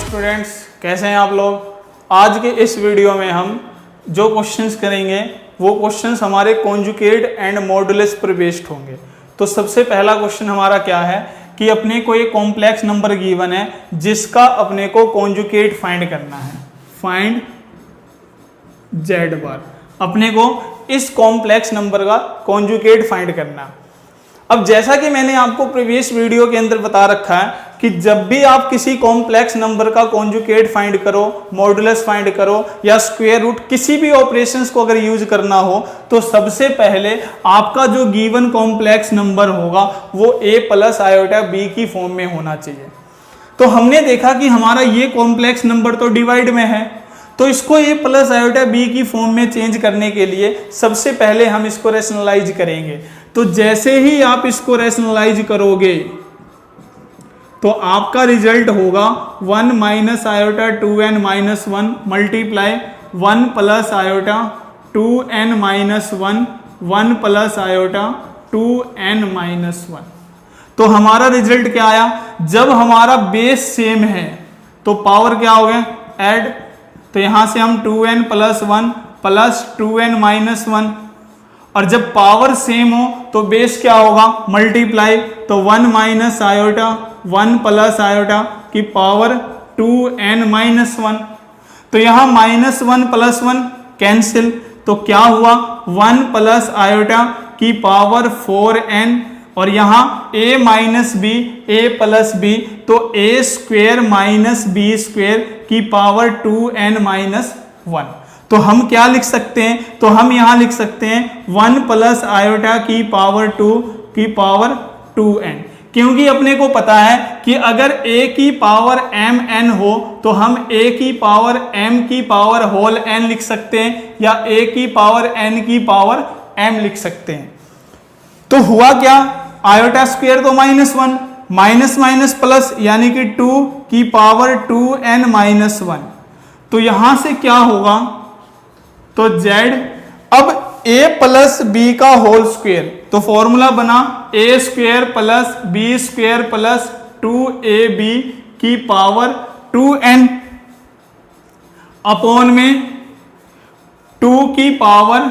Students, कैसे हैं आप लोग। आज के इस वीडियो में हम जो क्वेश्चंस करेंगे वो क्वेश्चंस हमारे कॉन्जुगेट एंड मॉडुलस पर बेस्ड होंगे। तो सबसे पहला क्वेश्चन हमारा क्या है कि अपने को एक कॉम्प्लेक्स नंबर गिवन है जिसका अपने को कॉन्जुगेट फाइंड करना है। फाइंड जेड बार, अपने को इस कॉम्प्लेक्स नंबर का कॉन्जुगेट फाइंड करना है। अब जैसा कि मैंने आपको प्रीवियस वीडियो के अंदर बता रखा है कि जब भी आप किसी कॉम्प्लेक्स नंबर का कॉन्जुगेट फाइंड करो, मॉडुलस फाइंड करो या स्क्वायर रूट, किसी भी ऑपरेशंस को अगर यूज करना हो तो सबसे पहले आपका जो गिवन कॉम्प्लेक्स नंबर होगा वो a प्लस आयोटा b की फॉर्म में होना चाहिए। तो हमने देखा कि हमारा ये कॉम्प्लेक्स नंबर तो डिवाइड में है, तो इसको a प्लस आयोटा b की फॉर्म में चेंज करने के लिए सबसे पहले हम इसको रैशनलाइज करेंगे। तो जैसे ही आप इसको रैशनलाइज करोगे तो आपका रिजल्ट होगा 1 minus iota 2n minus 1 multiply 1 plus iota 2n minus 1 1 plus iota 2n minus 1। तो हमारा रिजल्ट क्या आया, जब हमारा बेस सेम है तो पावर क्या हो गया, ऐड। तो यहां से हम 2n plus 1 plus 2n minus 1, और जब पावर सेम हो तो बेस क्या होगा, मल्टीप्लाई। तो 1 माइनस आयोटा 1 प्लस आयोटा की पावर 2n माइनस 1। तो यहां माइनस 1 प्लस 1 कैंसिल, तो क्या हुआ 1 प्लस आयोटा की पावर 4n, और यहां a minus B a plus B, तो a square minus B square की पावर 2n माइनस 1। तो हम क्या लिख सकते हैं, तो हम यहां लिख सकते हैं 1 प्लस आयोटा की पावर 2 की पावर 2n, क्योंकि अपने को पता है कि अगर a की पावर mn हो तो हम a की पावर m की पावर होल n लिख सकते हैं, या a की पावर n की पावर m लिख सकते हैं। तो हुआ क्या, आयोटा स्क्वेयर तो -1, माइनस माइनस प्लस यानी कि 2 की पावर 2n माइनस 1। तो यहां से क्या होगा, तो z अब a प्लस बी का होल स्क्वेयर, तो फॉर्मूला बना a square plus B square plus 2ab की पावर 2n अपॉन में 2 की पावर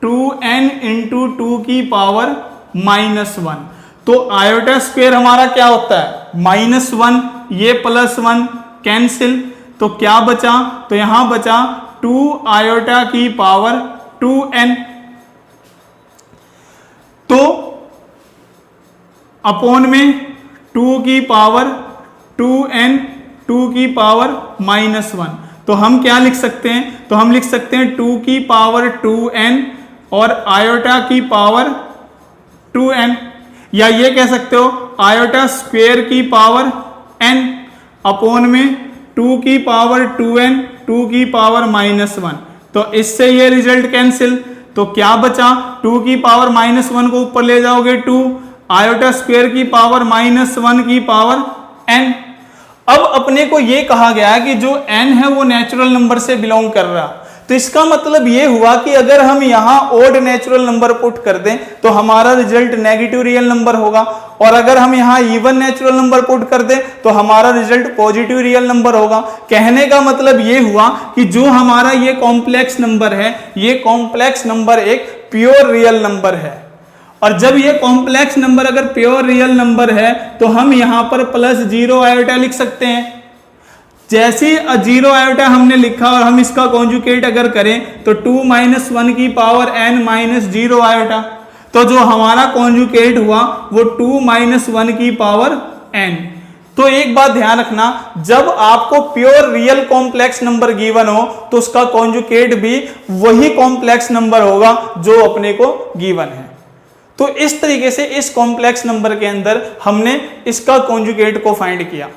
2n इंटू 2 की पावर -1। तो आयोटा स्क्वेयर हमारा क्या होता है, -1, ये +1 कैंसिल, तो क्या बचा, तो यहां बचा 2 आयोटा की पावर 2n। तो अपॉन में 2 की पावर 2n 2 की पावर -1। तो हम क्या लिख सकते हैं, तो हम लिख सकते हैं 2 की पावर 2n और आयोटा की पावर 2n, या ये कह सकते हो आयोटा स्क्वेयर की पावर n अपॉन में 2 की पावर 2n 2 की पावर -1। तो इससे ये रिजल्ट कैंसिल, तो क्या बचा, 2 की पावर -1 को ऊपर ले जाओगे 2, आयोटा स्क्वेयर की पावर -1 की पावर n। अब अपने को ये कहा गया है कि जो n है वो नेचुरल नंबर से बिलोंग कर रहा, तो इसका मतलब ये हुआ कि अगर हम यहां ओड नेचुरल नंबर पुट कर दें तो हमारा रिजल्ट नेगेटिव रियल नंबर होगा, और अगर हम यहां इवन नेचुरल नंबर पुट कर दें तो हमारा रिजल्ट पॉजिटिव रियल नंबर होगा। कहने का मतलब ये हुआ कि जो हमारा ये कॉम्प्लेक्स नंबर है, ये कॉम्प्लेक्स नंबर एक प्योर रियल नंबर है, और जब ये कॉम्प्लेक्स नंबर अगर प्योर रियल नंबर है तो हम यहां पर +0 आयोटा लिख सकते हैं। जैसे 0 आयोटा हमने लिखा और हम इसका कॉन्जुगेट अगर करें तो 2 माइनस 1 की पावर n माइनस 0 आयोटा, तो जो हमारा कॉन्जुगेट हुआ वो 2 माइनस 1 की पावर n। तो एक बात ध्यान रखना, जब आपको pure real complex number given हो तो उसका कॉन्जुगेट भी वही कॉम्प्लेक्स नंबर होगा जो अपने को गिवन है। तो इस तरीके से इस कॉम्प्लेक्स नंबर के अंदर हमने इसका कॉन्जुगेट को फाइंड किया।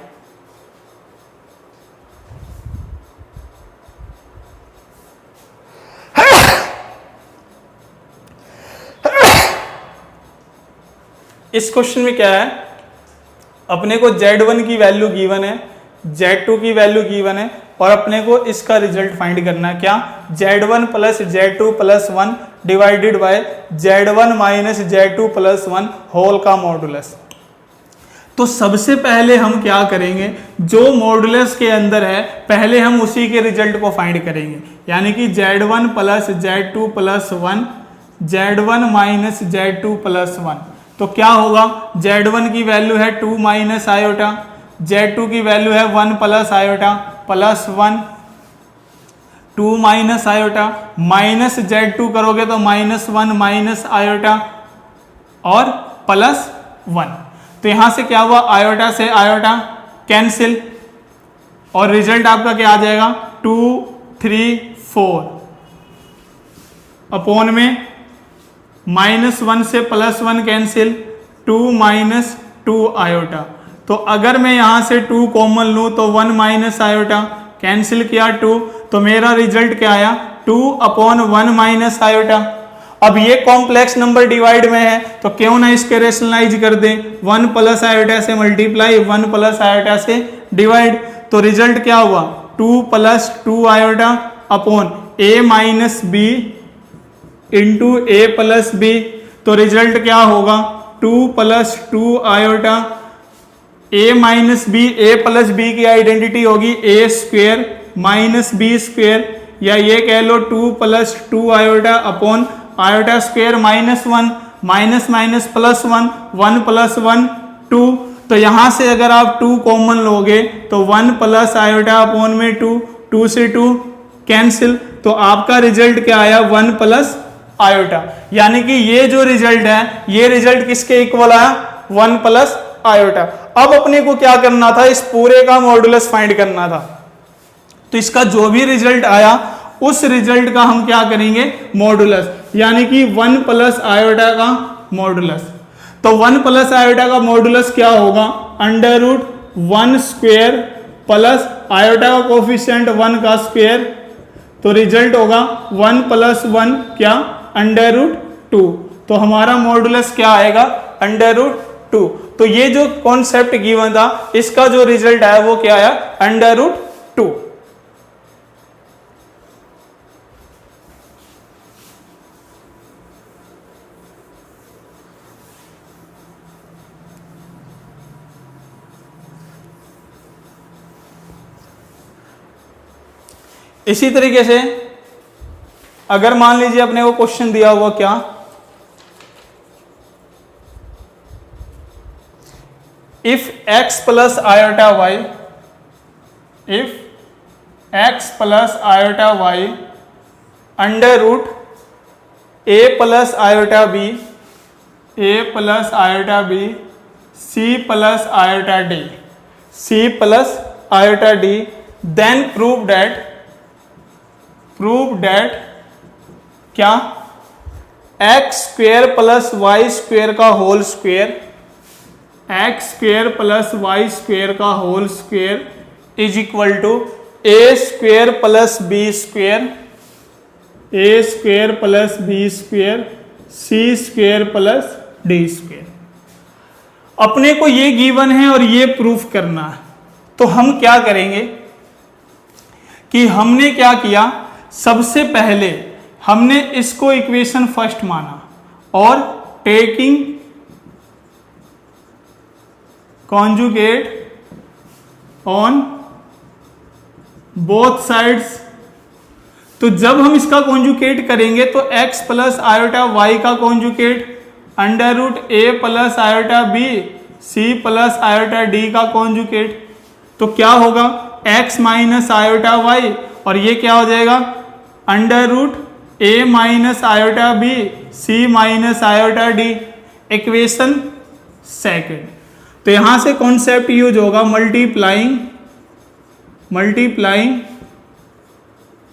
इस क्वेश्चन में क्या है, अपने को Z1 की वैल्यू गिवन है, Z2 की वैल्यू गिवन है, और अपने को इसका रिजल्ट फाइंड करना है। क्या, Z1 plus Z2 plus 1 divided by Z1 minus Z2 plus 1 whole का मॉडुलस। तो सबसे पहले हम क्या करेंगे, जो मॉडुलस के अंदर है पहले हम उसी के रिजल्ट को फाइंड करेंगे, यानी कि Z1 plus Z2 plus 1 Z1 minus Z2 plus 1। तो क्या होगा, Z1 की वैल्यू है 2 माइनस आयोटा, Z2 की वैल्यू है 1 plus iota plus 1, 2 minus iota minus Z2 करोगे तो माइनस 1 माइनस आयोटा और प्लस 1। तो यहां से क्या हुआ, आयोटा से आयोटा कैंसिल और रिजल्ट आपका क्या आ जाएगा 2 3 4 अपॉन में -1 से +1 कैंसिल 2 माइनस 2 आयोटा। तो अगर मैं यहां से 2 कॉमन लूं तो 1 माइनस आयोटा कैंसिल किया 2, तो मेरा रिजल्ट क्या आया 2 अपॉन 1 माइनस आयोटा। अब ये कॉम्प्लेक्स नंबर डिवाइड में है तो क्यों ना इसके रेशनलाइज कर दें, 1 प्लस आयोटा से मल्टीप्लाई 1 प्लस आयोटा से डिवाइड। तो रिजल्ट क्या हुआ 2 plus 2 iota upon a minus B into A plus B. तो रिजल्ट क्या होगा 2 plus 2 iota a minus B, A plus B की आइडेंटिटी होगी a square minus B square, या ये कह लो 2 plus 2 iota upon iota square -1 minus minus plus 1 1 plus 1 2। तो यहां से अगर आप 2 कॉमन लोगे तो 1 प्लस आयोटा अपॉन में 2, 2 से 2 कैंसिल, तो आपका रिजल्ट क्या आया 1 प्लस आयोटा। यानी कि ये जो रिजल्ट है ये रिजल्ट किसके इक्वल आया 1 प्लस आयोटा। अब अपने को क्या करना था, इस पूरे का मॉडुलस फाइंड करना था। तो इसका जो भी रिजल्ट आया उस रिजल्ट का हम क्या करेंगे मॉडुलस, यानी कि 1 प्लस आयोटा का मॉडुलस। तो 1 प्लस आयोटा का मॉडुलस क्या होगा, under root 1 square plus iota का कोफिशिएंट 1 का स्क्वेयर। तो रिजल्ट होगा 1 प्लस 1 क्या अंडर रूट 2। तो हमारा मॉडुलस क्या आएगा अंडर रूट 2। तो ये जो कॉन्सेप्ट गिवन था इसका जो रिजल्ट आया वो क्या आया अंडर रूट 2। इसी तरीके से अगर मान लीजिए अपने को क्वेश्चन दिया हुआ क्या, if x plus iota y, if x plus iota y under root a plus iota b, a plus iota b c plus iota d, c plus iota d, then prove that क्या x square plus Y square का whole square, x square plus Y square का whole square is equal to a square plus B square, A square plus B square C square plus D square. अपने को ये given है और ये proof करना है। तो हम क्या करेंगे कि हमने क्या किया, सबसे पहले हमने इसको इक्वेशन फर्स्ट माना और taking conjugate on both sides. तो जब हम इसका कॉन्जुगेट करेंगे तो x प्लस आयोटा y का conjugate under root a plus iota b c plus iota d का कॉन्जुगेट। तो क्या होगा x माइनस आयोटा y और ये क्या हो जाएगा under root a minus iota b c minus iota d, equation second. तो यहां से कॉन्सेप्ट यूज होगा multiplying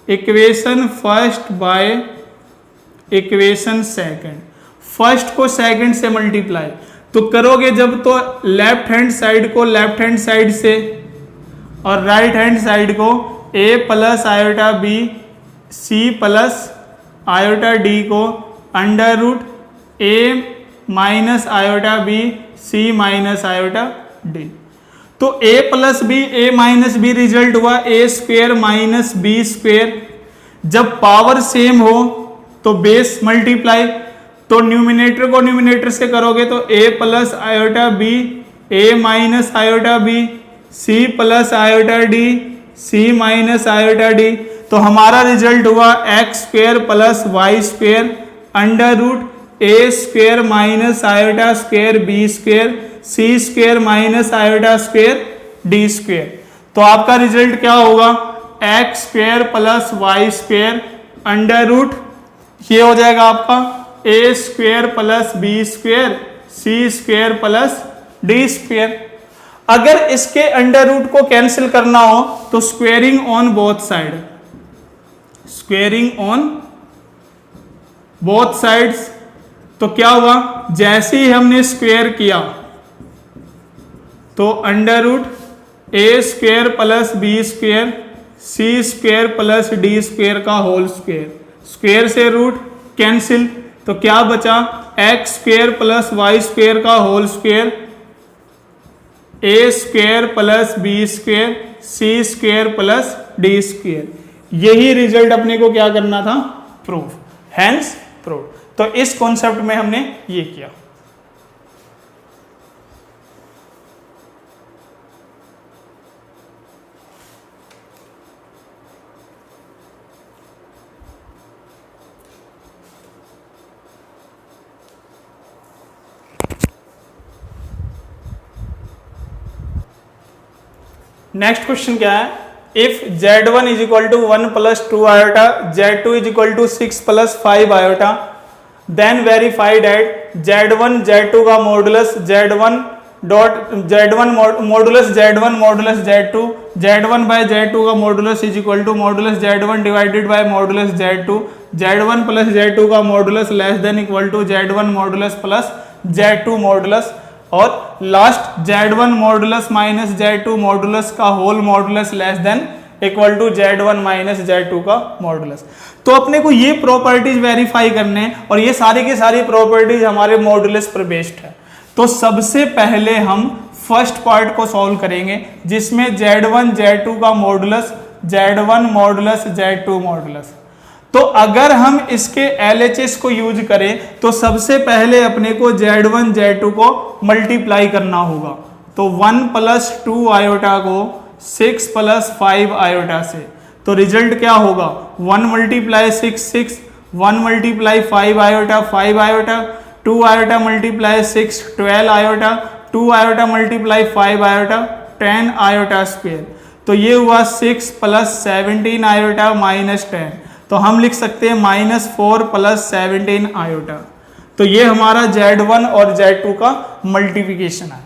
equation first by equation second. First को सेकेंड से मल्टीप्लाई तो करोगे जब तो लेफ्ट हैंड साइड को लेफ्ट हैंड साइड से और राइट हैंड साइड को a plus iota b c plus iota d को under root a minus iota b c minus iota d। तो a plus B a minus b result हुआ a square minus B square. जब power same हो तो base multiply, तो numerator को numerator से करोगे तो a plus iota b a minus iota b, c plus iota d, c minus iota d. तो हमारा रिजल्ट हुआ x square plus Y square under root ए square minus iota square b square सी square minus iota square d square. तो आपका result क्या होगा, X square plus Y square under root ये हो जाएगा आपका A square plus B square C square plus D square. अगर इसके अंडर रूट को कैंसिल करना हो तो squaring on both side, squaring on both sides. तो क्या हुआ, जैसे ही हमने स्क्वेयर किया तो अंडर रूट ए स्क्वेयर प्लस बी स्क्वेयर सी स्क्वेयर प्लस डी स्क्वेयर का होल स्क्वेयर, स्क्वेयर से रूट कैंसिल, तो क्या बचा X square plus Y square का होल स्क्वेयर ए स्क्वेयर प्लस बी स्क्वेयर सी स्क्वेयर प्लस डी स्क्वेयर। यही result अपने को क्या करना था, प्रूव, हैंस प्रूव। तो इस कॉन्सेप्ट में हमने ये किया। नेक्स्ट क्वेश्चन क्या है, if z1 is equal to 1 plus 2 iota, z2 is equal to 6 plus 5 iota, then verify that z1 z2 का modulus z1 dot z1 modulus z1 modulus z2, z1 by z2 का modulus is equal to modulus z1 divided by modulus z2, z1 plus z2 का modulus less than equal to z1 modulus plus z2 modulus, और last z1 modulus minus z2 modulus का whole modulus less than equal to z1 minus z2 का modulus. तो अपने को ये properties verify करने हैं और ये सारी की सारी प्रॉपर्टीज हमारे मॉडुलस पर बेस्ड है। तो सबसे पहले हम फर्स्ट पार्ट को सॉल्व करेंगे जिसमें z1 z2 का modulus z1 modulus z2 modulus. तो अगर हम इसके LHS को यूज करें तो सबसे पहले अपने को z1 z2 को मल्टीप्लाई करना होगा। तो 1 प्लस 2 आयोटा को 6 प्लस 5 आयोटा से, तो रिजल्ट क्या होगा 1 multiply 6 6, 1 multiply 5 iota 5 iota, 2 iota multiply 6 12 iota, 2 iota multiply 5 iota 10 iota square. तो ये हुआ 6 प्लस 17 आयोटा माइनस 10, तो हम लिख सकते हैं -4 प्लस 17 आयोटा। तो ये हमारा z1 और z2 का मल्टीप्लिकेशन है।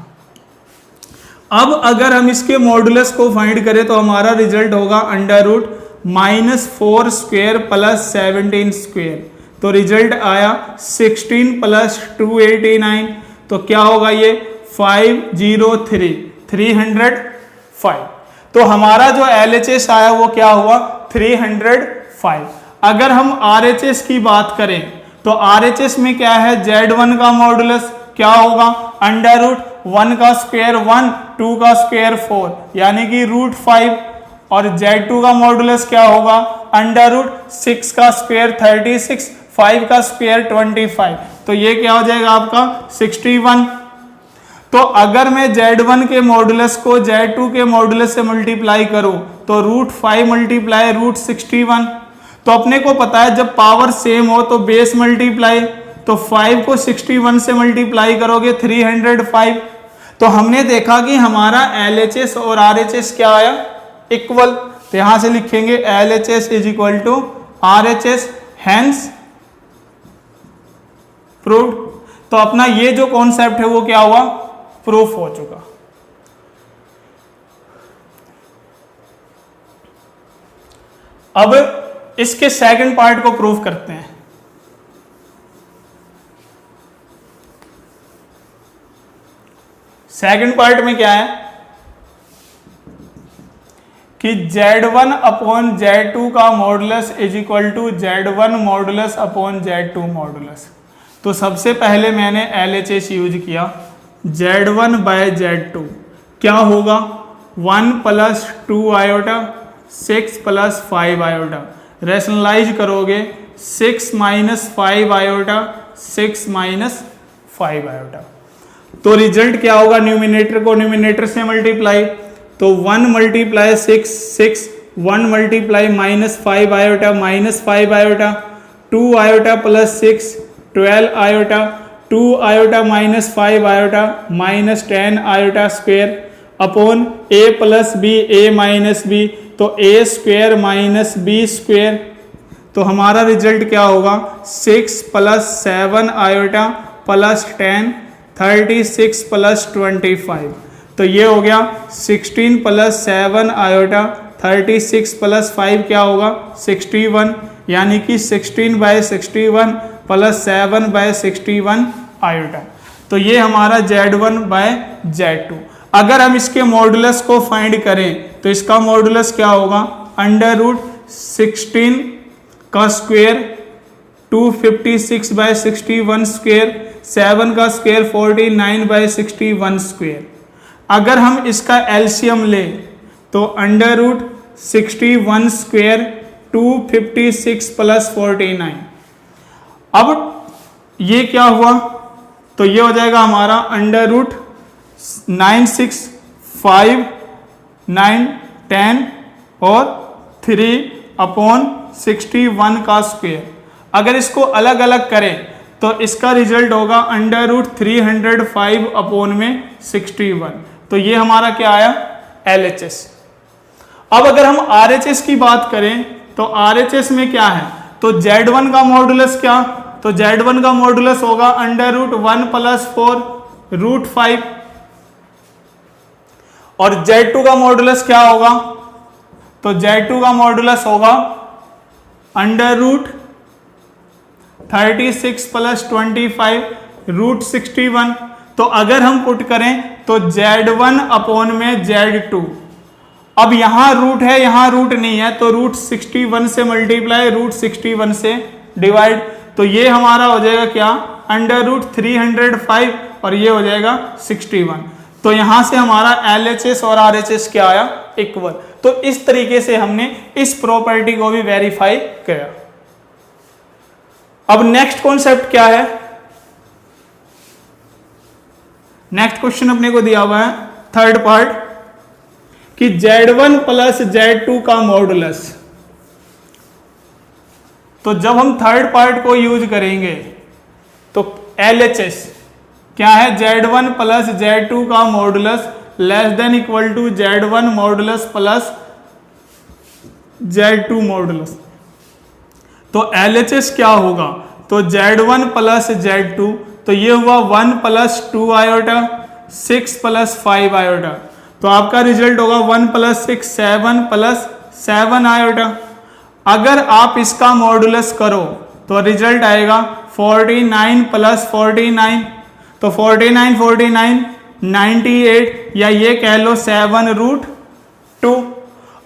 अब अगर हम इसके मॉडुलस को फाइंड करें तो हमारा रिजल्ट होगा under root -4 square plus 17 square. तो रिजल्ट आया 16 प्लस 289, तो क्या होगा ये 503 305। तो हमारा जो LHS आया वो क्या हुआ 305। अगर हम RHS की बात करें तो RHS में क्या है z1 का मॉडुलस क्या होगा अंडर रूट 1 का स्क्वायर 1, 2 का स्क्वायर 4 यानी कि √5, और z2 का मॉडुलस क्या होगा अंडर रूट 6 का स्क्वायर 36, 5 का स्क्वायर 25। तो ये क्या हो जाएगा आपका 61। तो अगर मैं z1 के मॉडुलस को z2 के मॉडुलस से मल्टीप्लाई करूं तो √5 मल्टीप्लाई √61। तो अपने को पता है जब पावर सेम हो तो बेस मल्टीप्लाई, तो 5 को 61 से मल्टीप्लाई करोगे 305। तो हमने देखा कि हमारा LHS और RHS क्या आया इक्वल, तो यहां से लिखेंगे LHS is equal to RHS, hence proved. तो अपना ये जो कॉन्सेप्ट है वो क्या हुआ प्रूफ हो चुका। अब इसके सेकंड पार्ट को प्रूफ करते हैं। सेकंड पार्ट में क्या है कि z1 अपॉन z2 का modulus is equal to z1 modulus upon z2 modulus. तो सबसे पहले मैंने LHS यूज किया, z1 बाय z2 क्या होगा 1 plus 2 iota 6 plus 5 iota, rationalise करोगे 6 माइनस 5 आयोटा 6 माइनस 5 आयोटा। तो रिजल्ट क्या होगा, न्यूमिनेटर को न्यूमिनेटर से मल्टीप्लाई, तो 1 multiply 6 6, 1 multiply -5 iota -5 iota, 2 iota plus 6 12 iota, 2 iota -5 iota -10 iota square upon a plus B a minus B, तो a square minus B square. तो हमारा result क्या होगा, 6 प्लस 7 आयोटा प्लस 10 36 प्लस 25। तो ये हो गया 16 प्लस 7 आयोटा 36 प्लस 5 क्या होगा 61, यानी कि 16/61 प्लस 7/61 आयोटा। तो ये हमारा Z1/Z2। अगर हम इसके मॉडुलस को फाइंड करें तो इसका मॉडुलस क्या होगा, √16 का स्क्वायर 256/61 स्क्वायर, 7 का स्क्वायर 49/61 स्क्वायर। अगर हम इसका एलसीएम लें तो √61 स्क्वायर 256 प्लस 49। अब ये क्या हुआ, तो ये हो जाएगा हमारा √9 6 5 9 10 और 3/61 का स्क्वायर। अगर इसको अलग अलग करें तो इसका रिजल्ट होगा √305/61। तो ये हमारा क्या आया, LHS। अब अगर हम RHS की बात करें तो RHS में क्या है, तो Z1 का मॉडुलस क्या, तो Z1 का मॉडुलस होगा √1 + 4 √5 और Z2 का मॉडुलस क्या होगा, तो Z2 का मॉडुलस होगा √36 + 25 √61। तो अगर हम पुट करें तो Z1 अपॉन में Z2, अब यहां रूट है यहां रूट नहीं है, तो √61 से मल्टीप्लाई √61 से डिवाइड, तो ये हमारा हो जाएगा क्या, √305 और ये हो जाएगा 61। तो यहां से हमारा LHS और RHS क्या आया, इक्वल। तो इस तरीके से हमने इस प्रॉपर्टी को भी वेरीफाई किया। अब नेक्स्ट कॉन्सेप्ट क्या है, नेक्स्ट क्वेश्चन अपने को दिया हुआ है थर्ड पार्ट कि Z1 + Z2 का मॉडुलस। तो जब हम थर्ड पार्ट को यूज करेंगे तो LHS क्या है, Z1 + Z2 का modulus ≤ Z1 modulus plus Z2 modulus. तो LHS क्या होगा, तो Z1 + Z2, तो ये हुआ 1 + 2 आयोटा 6 + 5 आयोटा। तो आपका रिजल्ट होगा 1 + 6 7 + 7 आयोटा। अगर आप इसका मॉडुलस करो तो रिजल्ट आएगा 49 + 49, तो 49 49 98, या ये कह लो 7√2।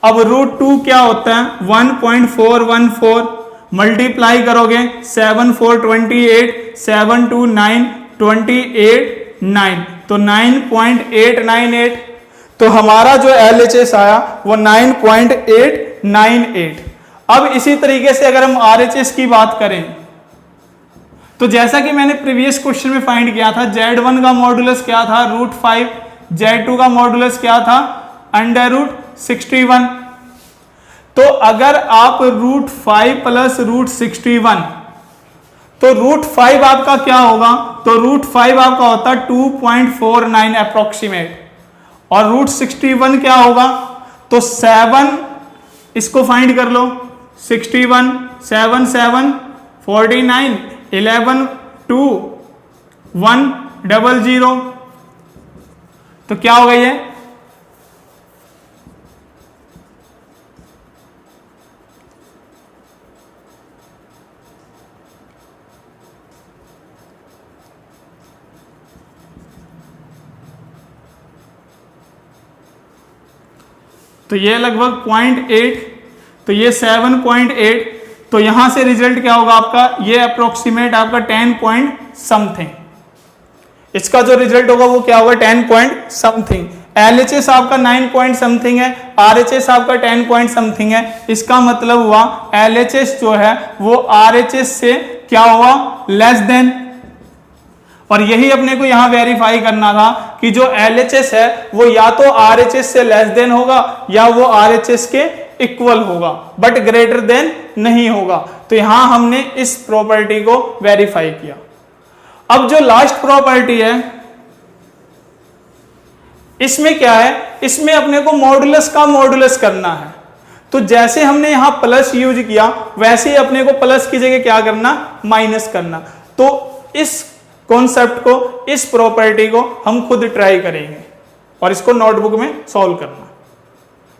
अब √2 क्या होता है, 1.414, मल्टीप्लाई करोगे 7 4 28 7 2 9 28 9, तो 9.898। तो हमारा जो LHS आया वो 9.898। अब इसी तरीके से अगर हम RHS की बात करें तो जैसा कि मैंने प्रीवियस क्वेश्चन में फाइंड किया था, Z1 का मॉडुलस क्या था, √5, Z2 का मॉडुलस क्या था, √61। तो अगर आप √5 + √61, तो √5 आपका क्या होगा, तो √5 आपका होता 2.49 अप्रोक्सीमेट, और √61 क्या होगा, तो 7, इसको फाइंड कर लो, 61 7 7 49 11 2 1 00, तो क्या होगा ये, तो ये लगभग 0.8, तो ये 7.8, तो यहां से रिजल्ट क्या होगा आपका, ये अप्रोक्सीमेट आपका 10 पॉइंट समथिंग, इसका जो रिजल्ट होगा वो क्या होगा 10 पॉइंट समथिंग। LHS आपका 9 पॉइंट समथिंग है, RHS आपका 10 पॉइंट समथिंग है। इसका मतलब हुआ LHS जो है वो RHS से क्या हुआ, लेस देन। और यही अपने को यहां वेरीफाई करना था कि जो LHS है वो या तो RHS से लेस देन होगा या वो RHS के इक्वल होगा, बट ग्रेटर देन नहीं होगा। तो यहां हमने इस प्रॉपर्टी को वेरीफाई किया। अब जो लास्ट प्रॉपर्टी है इसमें क्या है, इसमें अपने को मॉडुलस का मॉडुलस करना है। तो जैसे हमने यहां प्लस यूज किया वैसे ही अपने को प्लस की जगह क्या करना, माइनस करना। तो इस कॉन्सेप्ट को, इस प्रॉपर्टी को हम खुद ट्राई करेंगे और इसको नोटबुक में सॉल्व करना।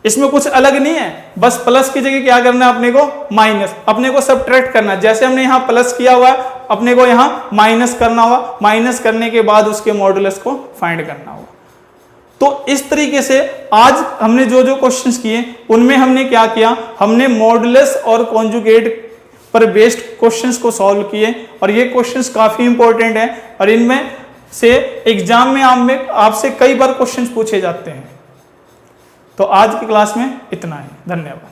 इसमें कुछ अलग नहीं है, बस प्लस की जगह क्या करना है अपने को, माइनस। अपने को सब्ट्रैक्ट करना, जैसे हमने यहां प्लस किया हुआ है अपने को यहां माइनस करना होगा, माइनस करने के बाद उसके मॉडुलस को फाइंड करना होगा। तो इस तरीके से आज हमने जो जो क्वेश्चंस किए उनमें हमने क्या किया, हमने मॉडुलस और कॉन्जुगेट पर बेस्ड क्वेश्चंस को सॉल्व किए और ये क्वेश्चंस काफी इंपॉर्टेंट हैं और इनमें से एग्जाम में आपसे कई बार क्वेश्चंस पूछे जाते हैं। तो आज की क्लास में इतना ही, धन्यवाद।